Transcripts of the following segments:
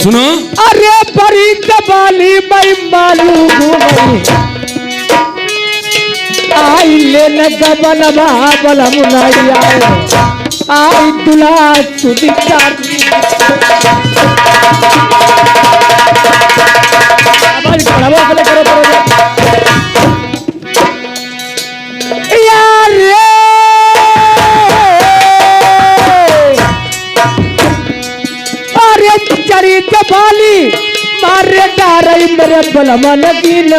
सुनो। अरे परी जबाली मैं मालूम आई ले न गबलवा बलम नहीं आए आई दुला सुधी चारी आवाज बढ़ाओ गले करो यार अरे चरी जबाली मारे डारे मेरे बलमा लगी न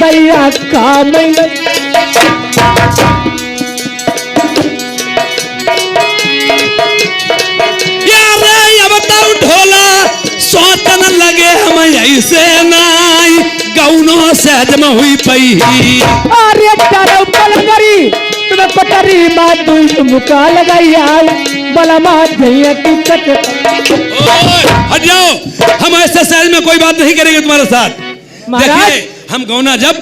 भैया काम बताओ ढोला सोतन लगे हम ऐसे नाई गौनों सहज में हुई पई। अरे तारो पलंगरी तुम्हें पटरी मां तू मुका लगाई आई बलमा भैया की कट। हट जाओ, हम ऐसे सहज में कोई बात नहीं करेंगे तुम्हारे साथ। देखिए हम गौना जब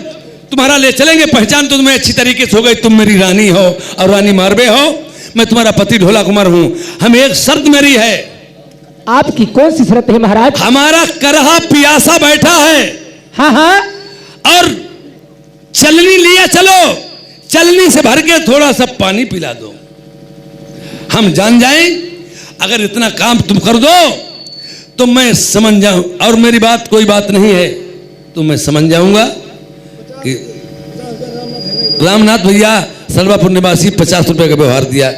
तुम्हारा ले चलेंगे पहचान तो तुम्हें अच्छी तरीके से हो गई। तुम मेरी रानी हो और रानी मारबे हो, मैं तुम्हारा पति ढोला कुमार हूँ। हम एक शर्त मेरी है। आपकी कौन सी शर्त है महाराज? हमारा करहा पियासा बैठा है। हाँ हाँ। और चलनी लिए चलो, चलनी से भर के थोड़ा सा पानी पिला दो। हम जान जाएं अगर इतना काम तुम कर दो तो मैं समझ जाऊं, और मेरी बात कोई बात नहीं है तो मैं समझ जाऊंगा कि रामनाथ भैया सर्वापुर निवासी 50 रुपए का व्यवहार दिया,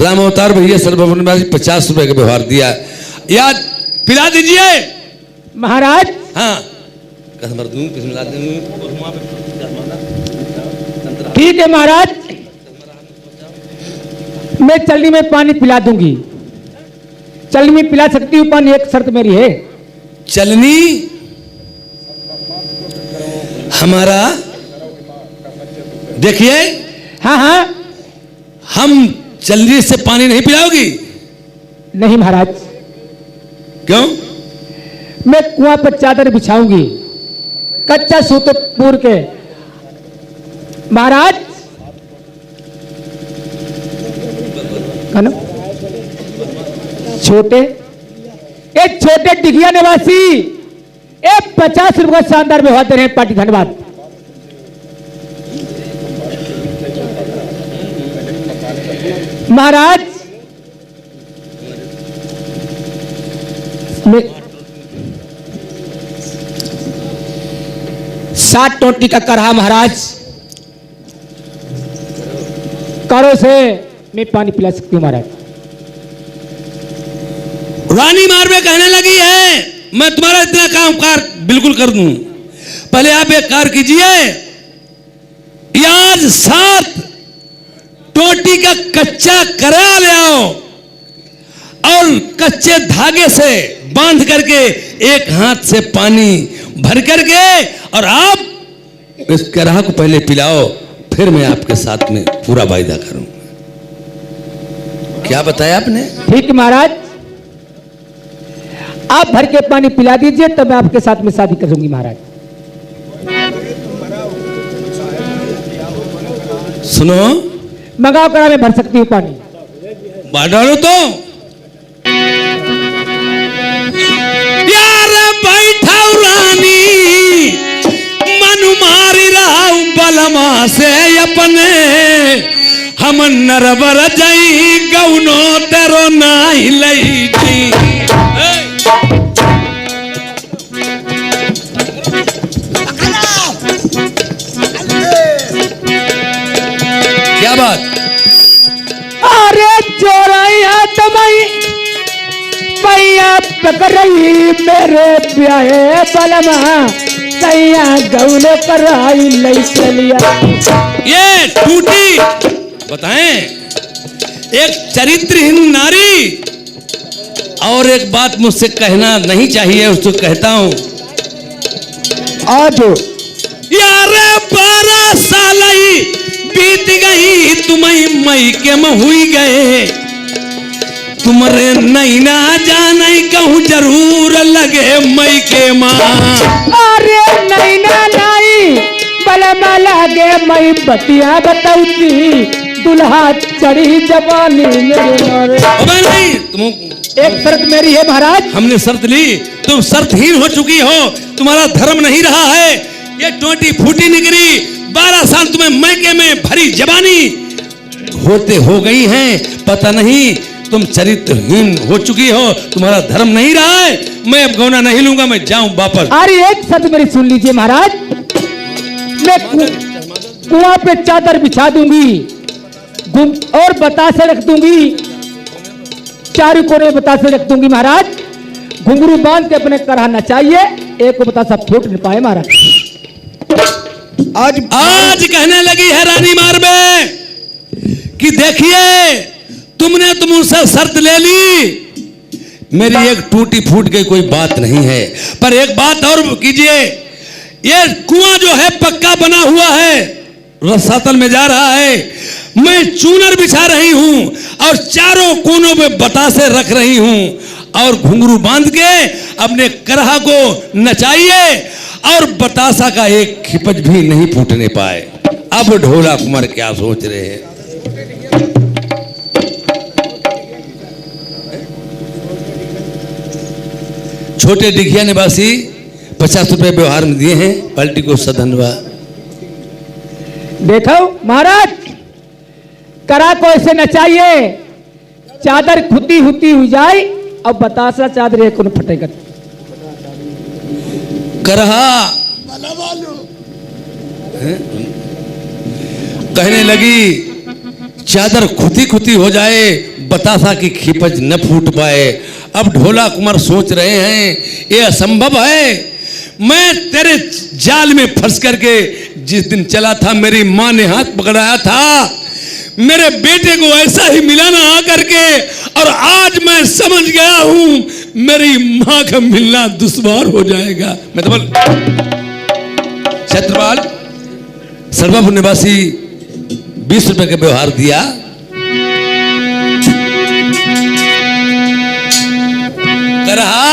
राम अवतार भैया सर्वापुर निवासी 50 रुपए का व्यवहार दिया। याद पिला दीजिए महाराज। हाँ ठीक है महाराज, मैं चलनी में पानी पिला दूंगी। चलनी में पिला सकती हूँ पानी, एक शर्त मेरी है। चलनी हमारा देखिए। हाँ हाँ। हम चलनी से पानी नहीं पिलाओगी? नहीं महाराज। क्यों? मैं कुआं पर चादर बिछाऊंगी कच्चा सूत पूर के। महाराज छोटे एक छोटे टिकिया निवासी एक 50 रुपए का शानदार व्यवहार दे रहे हैं पार्टी। धन्यवाद। महाराज मैं 60 टोटी का करहा महाराज, करो से मैं पानी पिला सकती हूँ महाराज। रानी मारवे कहने लगी है मैं तुम्हारा इतना काम कार बिल्कुल कर दूं। पहले आप एक कार कीजिए, आज 7 टोटी का कच्चा करा ले आओ और कच्चे धागे से बांध करके एक हाथ से पानी भर करके और आप इस करहा को पहले पिलाओ, फिर मैं आपके साथ में पूरा वायदा करूंगा। क्या बताया आपने? ठीक है महाराज, आप भर के पानी पिला दीजिए तब मैं आपके साथ में शादी करूंगी महाराज। सुनो, मंगाओ करा, मैं भर सकती हूँ पानी। डालो तो यार बैठा रानी मन मारी रहा बलमा से अपने हम नरबर जाई गौनो तेरो नाही लई जी। क्या बात? अरे चोराइया तमई पैया पकड़ई मेरे ब्याहे बलमा सैया गौने पर आई लई चलिया। ये टूटी बताएं, एक चरित्रहीन नारी। और एक बात मुझसे कहना नहीं चाहिए, उसको कहता हूं। आज यार 12 साल ही बीत गई तुम्हें मई के में हुई गए, तुम्हारे नहीं ना जाने कहूँ जरूर लगे मई के माँ। अरे नहीं ना नहीं बलमा लागे मई बतिया बताऊती दुल्हा चढ़ी जवानी मेरे मारे। नहीं तुम एक शर्त मेरी है महाराज। हमने शर्त ली, तुम शर्तहीन हो चुकी हो, तुम्हारा धर्म नहीं रहा है। ये टोटी फूटी निकली, 12 साल तुम्हें मैके में भरी जवानी होते हो गई हैं, पता नहीं तुम चरित्रहीन हो चुकी हो, तुम्हारा धर्म नहीं रहा है। मैं अब गौना नहीं लूंगा, मैं जाऊं वापस। अरे एक शर्त मेरी सुन लीजिए महाराज, मैं कुआं पे चादर बिछा दूंगी और बतासे रख दूंगी, चारों कोने बतासे रख दूंगी महाराज। घुंघरू बांध के अपने कराना चाहिए, एक को बतासा फूट नहीं पाए महाराज। आज कहने लगी है रानी मारबे कि देखिए तुमने तो मुझसे शर्त ले ली, मेरी एक टूटी फूट गई कोई बात नहीं है, पर एक बात और कीजिए, ये कुआं जो है पक्का बना हुआ है, रसातल में जा रहा है, मैं चूनर बिछा रही हूं और चारों कोनों पे बतासे रख रही हूं और घुंघरू बांध के अपने करहा को नचाइए और बतासा का एक खिपज भी नहीं फूटने पाए। अब ढोला कुमार क्या सोच रहे हैं? छोटे डिघिया निवासी 50 रुपए व्यवहार में दिए हैं, पलटी को सधन्यवाद। देखो महाराज, करा को ऐसे नचाइए, चादर खुदी हुती हुई जाए और बतासा चादर एक फटेगा। करहा कहने लगी चादर खुदी खुदी हो जाए, बतासा की खिपज न फूट पाए। अब ढोला कुमार सोच रहे हैं ये असंभव है, मैं तेरे जाल में फंस करके जिस दिन चला था, मेरी मां ने हाथ पकड़ाया था, मेरे बेटे को ऐसा ही मिलाना आकर के, और आज मैं समझ गया हूं मेरी मां का मिलना दुश्वार हो जाएगा। मैं तो बोल छत्रपाल सर्वपुर निवासी 20 रुपए का व्यवहार दिया। करहा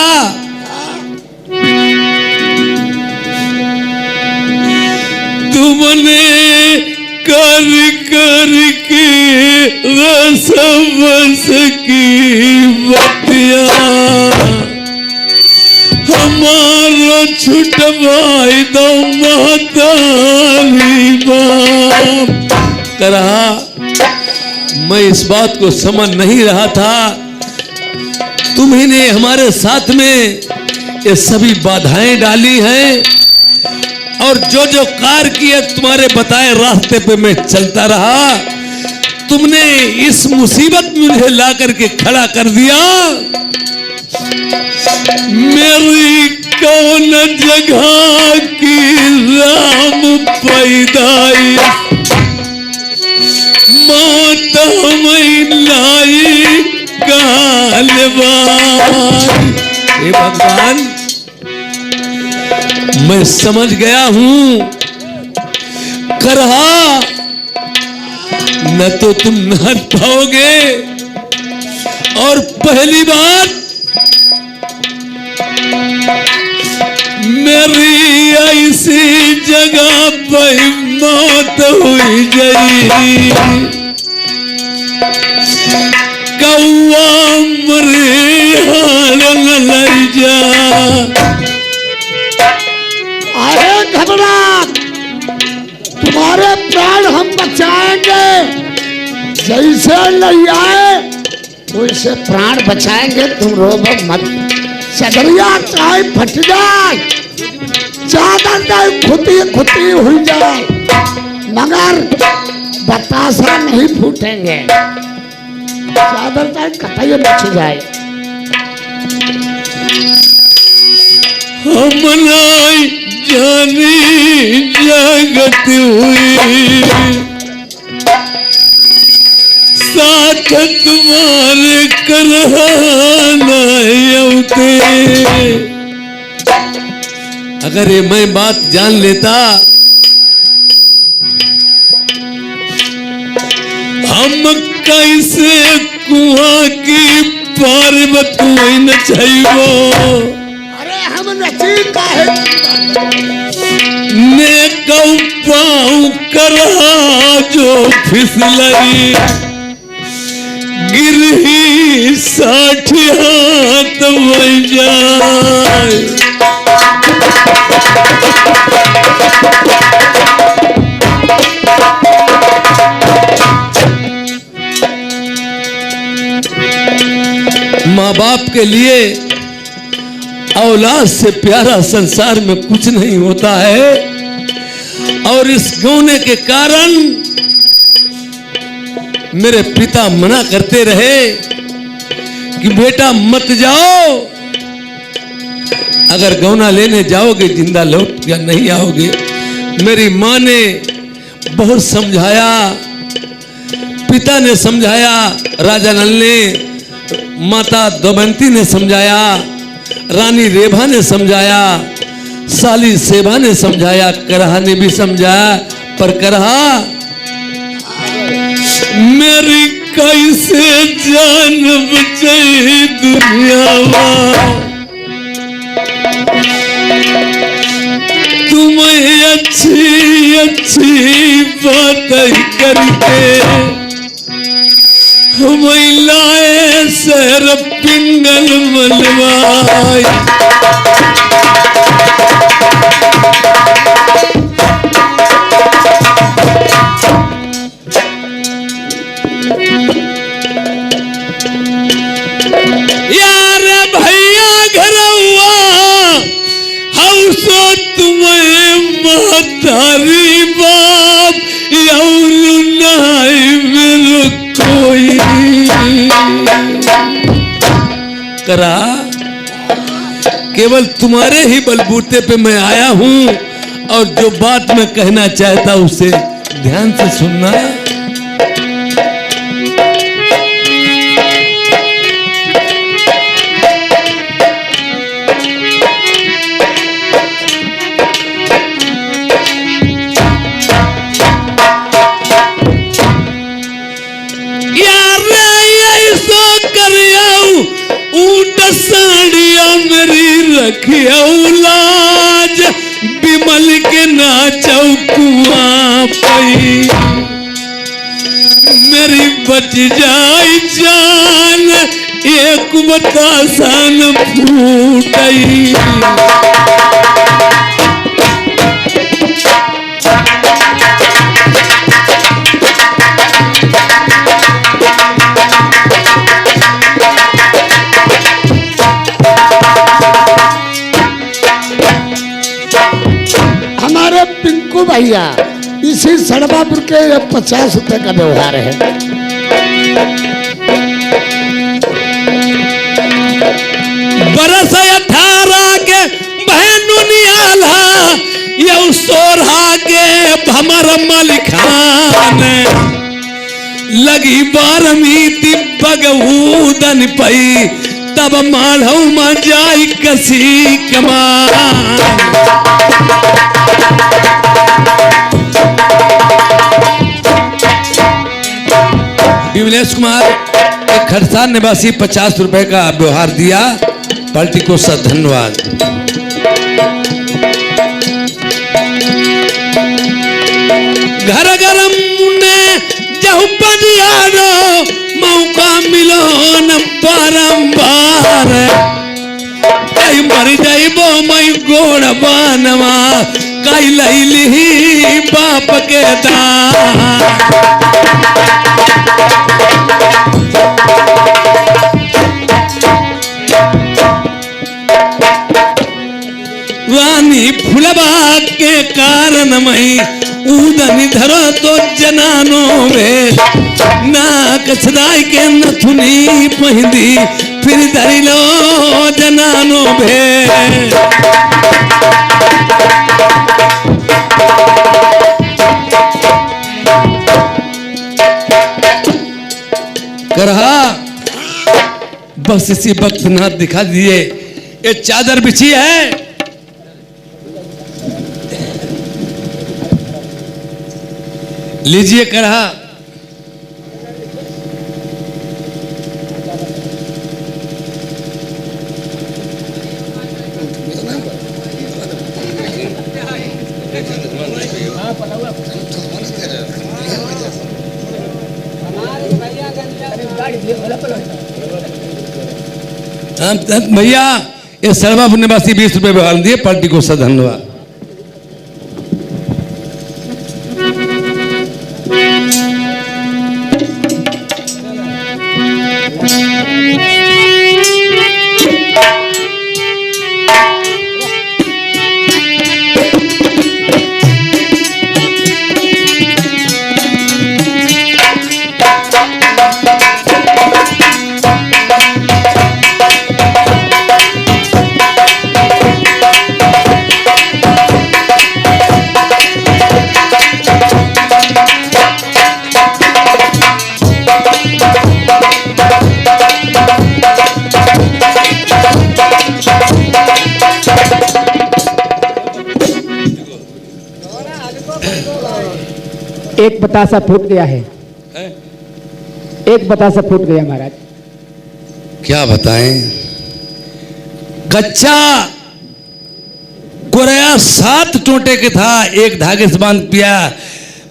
तुमने कर कर के रस बस की बतिया हमारा छुटवाई दो महतारी बाप। करहा मैं इस बात को समझ नहीं रहा था, तुम्ही ने हमारे साथ में ये सभी बाधाएं डाली हैं और जो जो कार्य किए तुम्हारे बताए रास्ते पे मैं चलता रहा, तुमने इस मुसीबत में मुझे ला करके खड़ा कर दिया। मेरी कौन जगह की राम पैदाई माता में लाई हे भगवान, मैं समझ गया हूं, करहा न तो तुम नहात पाओगे, और पहली बात मेरी ऐसी जगह पर मौत हुई गई, कौआ मरे हाल लई जा। अरे घबरा, तुम्हारे प्राण हम बचाएंगे, जैसे नहीं आए वैसे प्राण बचाएंगे, तुम रोबो मत। सदरिया चाहे फट जाए, चादर चाहे खुदी खुदी हुई जाए, मगर बतासा नहीं फूटेंगे, चादर चाहे कतई बच जाए। हमलाई जानी जगत हुई, साथ तुम्हारे करहाना यौते। अगर ये मैं बात जान लेता, हम कैसे कुआं की पार्वती न चाहिए। हम नचीता है ने कौ पाऊं करहा जो फिसलई, गिरही 60 हाथ बन जाए। माँ बाप के लिए औलाद से प्यारा संसार में कुछ नहीं होता है। और इस गौने के कारण मेरे पिता मना करते रहे कि बेटा मत जाओ, अगर गौना लेने जाओगे जिंदा लौट या नहीं आओगे। मेरी माँ ने बहुत समझाया, पिता ने समझाया, राजा नल ने, माता दमयंती ने समझाया, रानी रेभा ने समझाया, साली सेवा ने समझाया, करहा ने भी समझाया। पर करहा मेरी कैसे जान बचाई दुनिया, तुम्हें अच्छी अच्छी बातें करके महिलाएं सर पिंगल मलवाई। यार भैया घर हुआ हौसो तुम्हें महतारी बाप और नहीं मेरे कोई। करा केवल तुम्हारे ही बलबूते पे मैं आया हूं, और जो बात मैं कहना चाहता उसे ध्यान से सुनना। साड़िया मेरी रखिया लाज, बिमल के नाचौ कुआं पई, मेरी बच जाई जान एक बतासान फूटई। पिंकू भैया इसी सड़वापुर के 50 रुपए का व्यवहार है। बरस 18 के बहनु नियाला यौ सोरहा के भमर मलिखान, लगी 12वीं बगहूदन पई तब मालहू में जाई कसी कमान। विमलेश कुमार एक खरसान निवासी 50 रुपए का व्यवहार दिया, पार्टी को सत धन्यवाद। घर गरम ने जहु पदियारो मौका मिलो न बारंबार, मर जाइबो मई गोड़ बानवा कई लैली बाप के दान। रानी फुलबा के कारण मई उदन धरो तो जनानो वे, नाक सदाई के नथुनी पहिंदी फिर धरी लो जनानो भे। करहा बस इसी वक्त ना दिखा दिए, ये चादर बिछी है, लीजिए करहा। भैया ये सरवापुर निवासी 20 रुपए व्यवहार दिए, पार्टी को सर धन्यवाद। एक बतासा फूट गया है, एक बतासा फूट गया महाराज। क्या बताएं, कच्चा कुरया 7 टोटे के था, एक धागे से बांध पिया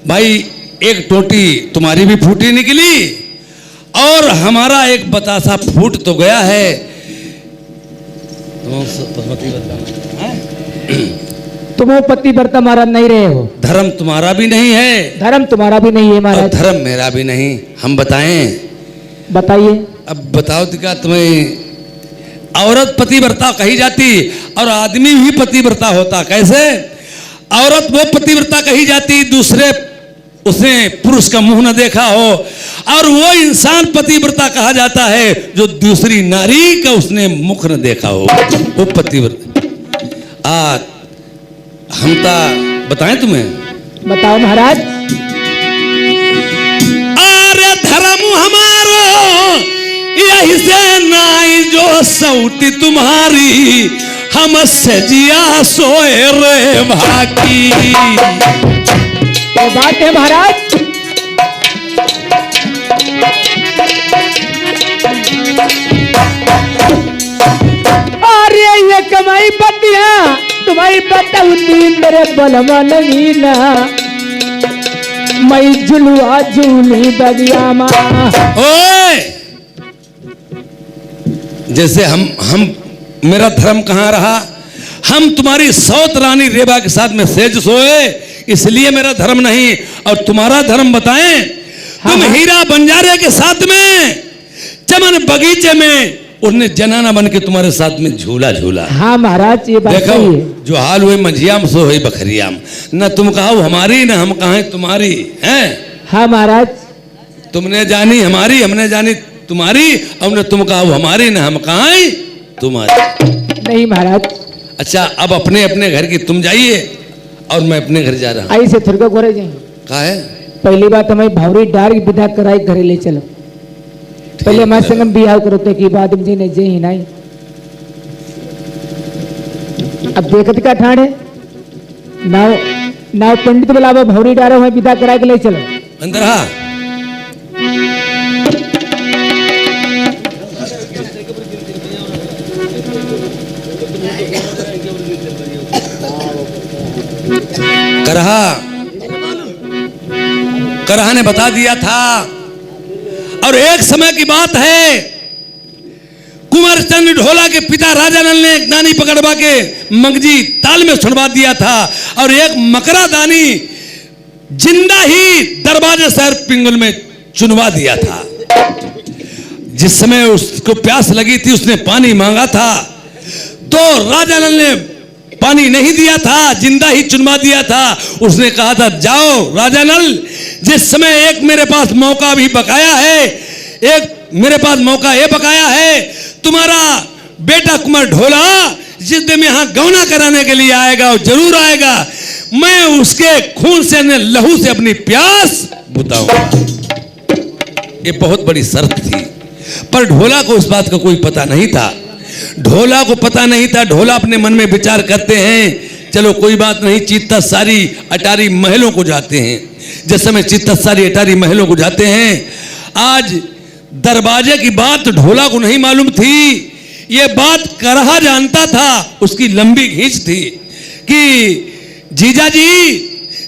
भाई। एक टोटी तुम्हारी भी फूटी निकली और हमारा एक बतासा फूट तो गया है। तुम पति व्रता महाराज नहीं रहे हो, धर्म तुम्हारा भी नहीं है, धर्म तुम्हारा भी नहीं है और महाराज। धर्म मेरा भी नहीं। हम बताएं, बताइए। अब बताओ तो क्या तुम्हें औरत पतिव्रता कही जाती और आदमी भी पतिव्रता होता? कैसे? औरत वो पतिव्रता कही जाती दूसरे उसने पुरुष का मुंह न देखा हो, और वो इंसान पतिव्रता कहा जाता है जो दूसरी नारी का उसने मुख न देखा हो, वो पतिव्रता। हम बताएं तुम्हें? बताओ महाराज। अरे धर्म हमारो यही से नाई जो सौती तुम्हारी, हम सजिया सोए रे भाकी। वो बात है महाराज। अरे ये कमाई पतिया तुम्हारी बताऊती मेरे बलमा नहीं ना, मैं झुलुआ झूली बगिया माँ। ओए, जैसे हम मेरा धर्म कहाँ रहा? हम तुम्हारी सौत रानी रेबा के साथ में सेज सोए, इसलिए मेरा धर्म नहीं। और तुम्हारा धर्म बताएं? तुम हीरा बंजारे के साथ में चमन बगीचे में उसने जनाना बन के तुम्हारे साथ में झूला झूला। हाँ महाराज, ये बात देखो सही है। जो हाल हुए मंझियाम सो हुई बखरियाम, न तुम कहो हमारी न हम कहें तुम्हारी हैं। हाँ महाराज। तुमने जानी हमारी, हमने जानी तुम्हारी, और न तुम कहो हमारी न हम कहें तुम्हारी। नहीं महाराज। अच्छा, अब अपने अपने घर की तुम जाइए और मैं अपने घर जा रहा हूँ। आई से थोड़ा घरे जाए। कहा है? पहली बात हमारी भावरी डार की विदा कराई घरे ले चलो। पहले हमारे संग बिहाव करोते की बाद जी ने जे ही नहीं। अब देखत का ठाण है नाव पंडित बुलावा भौरी डारो है विदा करा के ले चलो अंदर। हाँ, करहा ने बता दिया था। और एक समय की बात है, कुंवर चंद ढोला के पिता राजा नल ने एक दानी पकड़वा के मगजी ताल में छुड़वा दिया था, और एक मकरा दानी जिंदा ही दरवाजे शहर पिंगल में चुनवा दिया था। जिस समय उसको प्यास लगी थी, उसने पानी मांगा था, तो राजा नल ने पानी नहीं दिया था, जिंदा ही चुनवा दिया था। उसने कहा था, जाओ राजा नल, जिस समय एक मेरे पास मौका भी बकाया है, एक मेरे पास मौका ये बकाया है, तुम्हारा बेटा कुंवर ढोला जिस दिन यहाँ गौना कराने के लिए आएगा, और जरूर आएगा, मैं उसके खून से न लहू से अपनी प्यास बुझाऊंगा। ये बहुत बड़ी शर्त थी, पर ढोला को इस बात का कोई पता नहीं था। ढोला को पता नहीं था। ढोला अपने मन में विचार करते हैं, चलो कोई बात नहीं, चित्ता सारी अटारी महलों को जाते हैं। जिस समय चित्ता सारी अटारी महलों को जाते हैं, आज दरवाजे की बात ढोला को नहीं मालूम थी, ये बात करहा जानता था। उसकी लंबी खींच थी कि जीजा जी,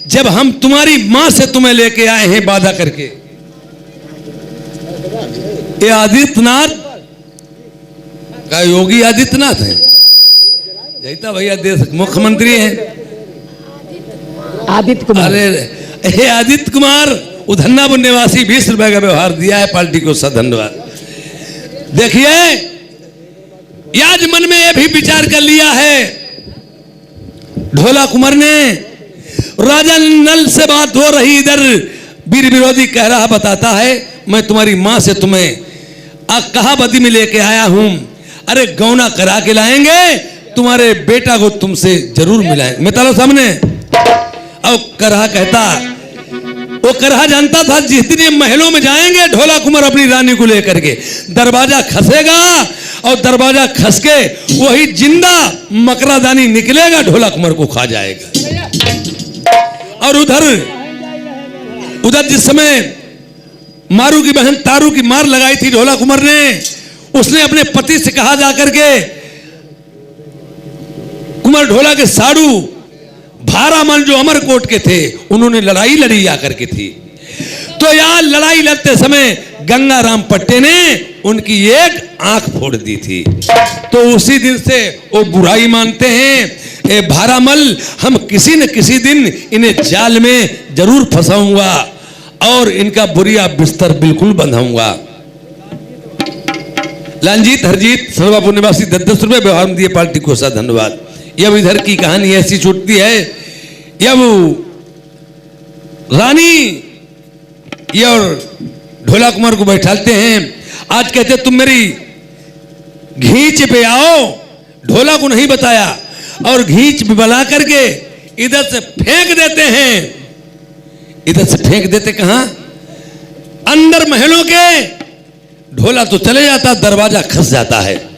जब हम तुम्हारी मां से तुम्हें लेके आए हैं वादा करके, ये आदित्यनाथ का योगी आदित्यनाथ है, जयता भैया देश मुख्यमंत्री हैं। आदित्य कुमार। अरे हे आदित्य कुमार, उधन्नापुर निवासी 20 रुपए का व्यवहार दिया है, पार्टी को सा धन्यवाद। देखिए, आज मन में यह भी विचार कर लिया है ढोला कुमार ने, राजा नल से बात हो रही, इधर वीर विरोधी कह रहा बताता है मैं तुम्हारी मां से तुम्हें कहावती में लेके आया हूं, अरे गौना करा के लाएंगे, तुम्हारे बेटा को तुमसे जरूर मिलाएंगे। मितालो सामने और करहा कहता, वो करहा जानता था जिस दिन ये महलों में जाएंगे ढोला कुमार अपनी रानी को लेकर के, दरवाजा खसेगा और दरवाजा खस के वही जिंदा मकरादानी निकलेगा, ढोला कुमार को खा जाएगा। और उधर जिस समय मारू की बहन तारू की मार लगाई थी ढोला कुमार ने, उसने अपने पति से कहा जाकर के, कुमार ढोला के साड़ू भारामल जो अमरकोट के थे, उन्होंने लड़ाई लड़ी आकर के थी। तो यार लड़ाई लड़ते समय गंगाराम पट्टे ने उनकी एक आंख फोड़ दी थी। तो उसी दिन से वो बुराई मानते हैं, ए भारामल, हम किसी न किसी दिन इन्हें जाल में जरूर फंसाऊंगा और इनका बुरिया बिस्तर बिल्कुल बंधाऊंगा। लालजीत हरजीत सर्वापुर निवासी 10-10 रुपए व्यवहार में दिए, पार्टी को सा धन्यवाद। जब इधर की कहानी ऐसी छूटती है, जब रानी ये और ढोला कुमार को बैठाते हैं, आज कहते तुम मेरी घींच पे आओ, ढोला को नहीं बताया और घींच पे बना करके इधर से फेंक देते हैं। इधर से फेंक देते कहां? अंदर महलों के। ढोला तो चले जाता, दरवाजा खस जाता है।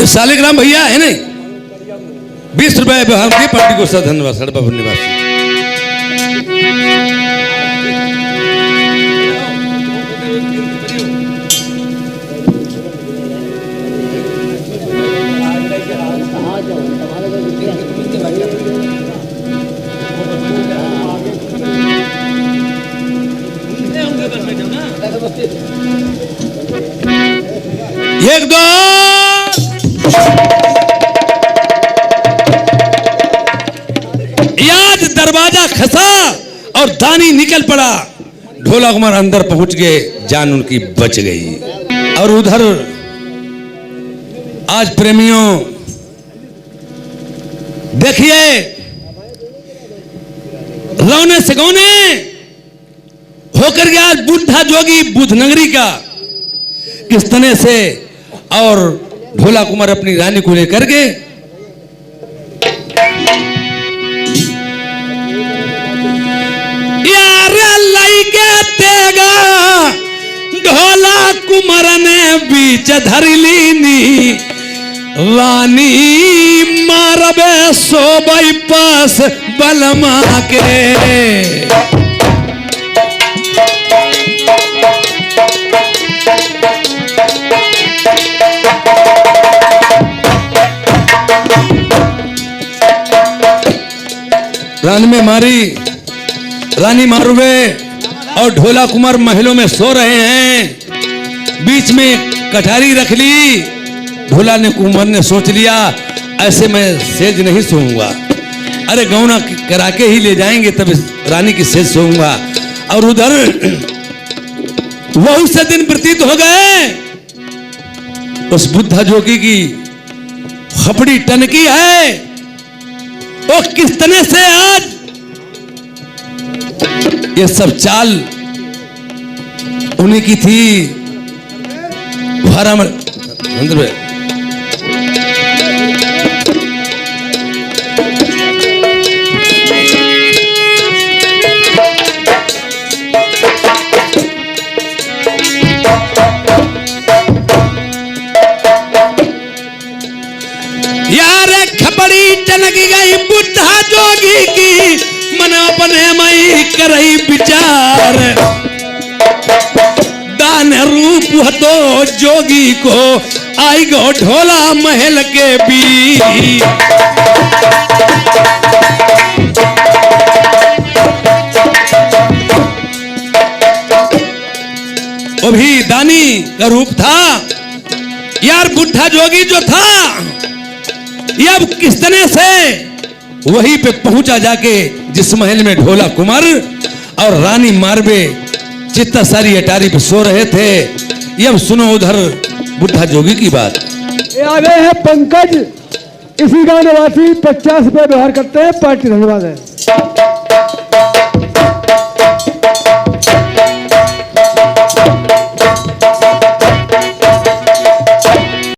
शालिग्राम भैया है नहीं, 20 रुपए व्यवहार की, पार्टी को सा धन्यवाद। सड़पापुर निवासी एक दो याद दरवाजा खसा और दानी निकल पड़ा। ढोला कुमार अंदर पहुंच गए, जान उनकी बच गई। और उधर आज प्रेमियों देखिए, रौने सगौने होकर गया आज बुद्धा जोगी बुध नगरी का किस तरह से, और ढोला कुमार अपनी रानी को लेकर के यार लइके तेगा ढोला कुमार ने बीच धरलीनी, रानी मारबे सोबई पास बलमा के। रानी में मारी, रानी मारुवे और ढोला कुमार महलों में सो रहे हैं। बीच में कटारी रख ली। ढोला ने कुमार ने सोच लिया ऐसे मैं सेज नहीं सोऊंगा, अरे गौना करा के ही ले जाएंगे तब रानी की सेज सोऊंगा। और उधर बहुत से दिन व्यतीत हो गए। उस बुद्धा जोगी की खपड़ी टनकी है, वो किस तरह से आज ये सब चाल उन्हीं की थी। टनक गई बुढ़ा जोगी की, मन अपने मई करई विचार। दान रूप तो जोगी को आई गो ढोला महल के बीच। वो भी दानी का रूप था यार। बुढ़ा जोगी जो था ये अब किस तरह से वहीं पे पहुंचा जाके जिस महल में ढोला कुमार और रानी मारबे चित्ता सारी अटारी पे सो रहे थे। ये अब सुनो उधर बुढ़ा जोगी की बात। ये आ गए हैं पंकज, इसी गांव निवासी 50 रुपए व्यवहार करते हैं। पार्टी धन्यवाद है।